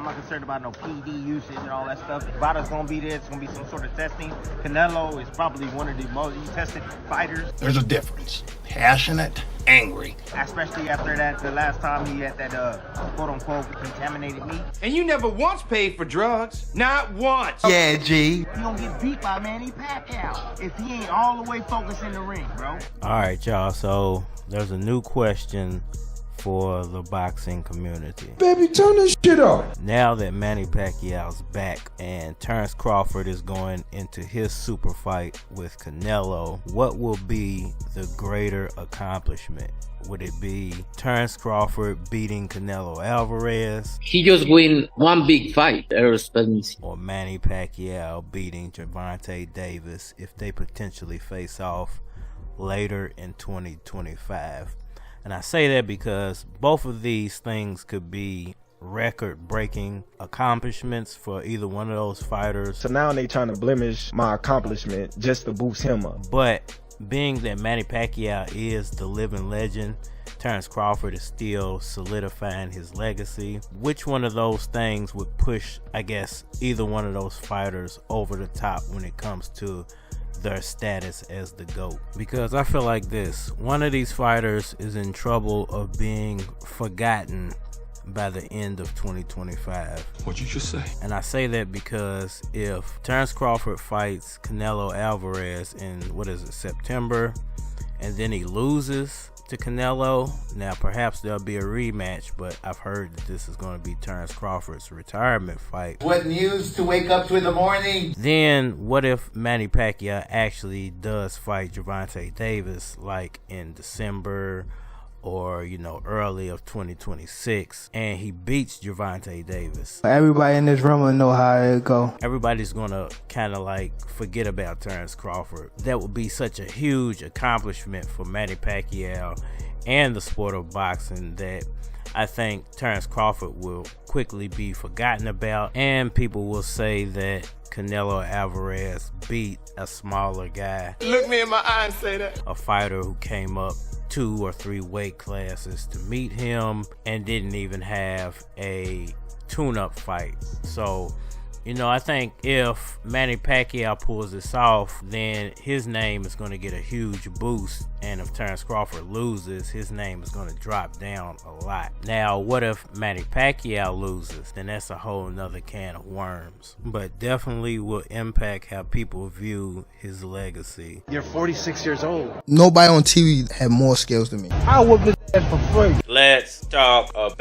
I'm not concerned about no PD usage and all that stuff. Vada's gonna be there. It's gonna be some sort of testing. Canelo is probably one of the most tested fighters. There's a difference. Passionate, angry. Especially after that, the last time he had that quote-unquote contaminated meat. And you never once paid for drugs. Not once. Yeah, G. He gonna get beat by Manny Pacquiao if he ain't all the way focused in the ring, bro. All right, y'all. So there's a new question for the boxing community. Baby, turn this shit off. Now that Manny Pacquiao's back and Terence Crawford is going into his super fight with Canelo, what will be the greater accomplishment? Would it be Terence Crawford beating Canelo Alvarez? He just win one big fight, or Manny Pacquiao beating Gervonta Davis if they potentially face off later in 2025? And I say that because both of these things could be record-breaking accomplishments for either one of those fighters. So now they trying to blemish my accomplishment just to boost him up. But being that Manny Pacquiao is the living legend, Terence Crawford is still solidifying his legacy. Which one of those things would push, I guess, either one of those fighters over the top when it comes to their status as the GOAT? Because I feel like this: one of these fighters is in trouble of being forgotten by the end of 2025. What'd you just say? And I say that because if Terence Crawford fights Canelo Alvarez in, September, and then he loses to Canelo, now perhaps there'll be a rematch, but I've heard that this is going to be Terence Crawford's retirement fight. What news to wake up to in the morning? Then what if Manny Pacquiao actually does fight Gervonta Davis like in December or early of 2026, and he beats Gervonta Davis? Everybody in this room will know how it go. Everybody's gonna kind of like forget about Terence Crawford. That would be such a huge accomplishment for Manny Pacquiao and the sport of boxing that I think Terence Crawford will quickly be forgotten about, and people will say that Canelo Alvarez beat a smaller guy. Look me in my eye and say that. A fighter who came up 2 or 3 weight classes to meet him and didn't even have a tune-up fight. So, I think if Manny Pacquiao pulls this off, then his name is going to get a huge boost. And if Terence Crawford loses, his name is going to drop down a lot. Now, what if Manny Pacquiao loses? Then that's a whole nother can of worms. But definitely will impact how people view his legacy. You're 46 years old. Nobody on TV had more skills than me. I would be for free. Let's talk about it.